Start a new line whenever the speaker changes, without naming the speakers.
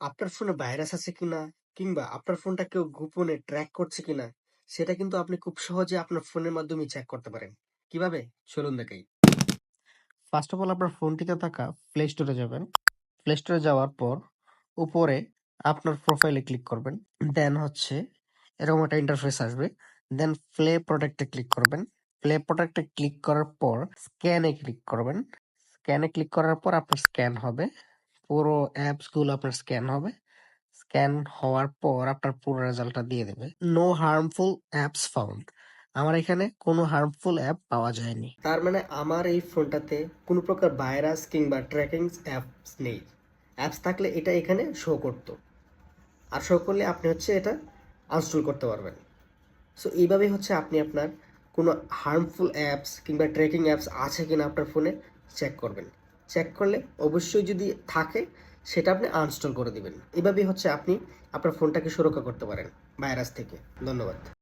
আপনার ফোনে ভাইরাস আছে কিনা কিংবা আপনার ফোনটা কেউ গোপনে ট্র্যাক করছে কিনা সেটা কিন্তু আপনি খুব সহজে আপনার ফোনের মাধ্যমে চেক করতে পারেন। কিভাবে? চলুন দেখাই। ফার্স্ট অফ অল আপনার ফোনটিতে থাকা প্লে স্টোরে যাবেন। প্লে স্টোরে যাওয়ার পর উপরে আপনার প্রোফাইলে ক্লিক করবেন। দেন হচ্ছে এরকম একটা ইন্টারফেস আসবে। দেন প্লে প্রোটেক্টে ক্লিক করবেন। প্লে প্রোটেক্টে ক্লিক করার পর স্ক্যানে ক্লিক করবেন। স্ক্যানে ক্লিক করার পর আপনার স্ক্যান হবে। পুরো অ্যাপস গুলো আপনার স্ক্যান হবে। স্ক্যান হওয়ার পর আপনার পুরো রেজাল্টটা দিয়ে দেবে। No harmful apps found. আমার এখানে কোনো হার্মফুল অ্যাপ পাওয়া যায়নি। তার মানে আমার এই ফোনটাতে কোনো প্রকার ভাইরাস কিংবা ট্র্যাকিং অ্যাপস নেই। অ্যাপস থাকলে এটা এখানে শো করতো। আর শো করলে আপনি হচ্ছে এটা আনস্টল করতে পারবেন। সো এইভাবেই হচ্ছে আপনি আপনার কোনো হার্মফুল অ্যাপস কিংবা ট্র্যাকিং অ্যাপস আছে কিনা আপনার ফোনে চেক করবেন। চেক করলে অবশ্যই যদি থাকে সেটা আপনি আনস্টল করে দিবেন। এভাবেই হচ্ছে আপনি আপনার ফোনটাকে সুরক্ষা করতে পারেন ভাইরাস থেকে। ধন্যবাদ।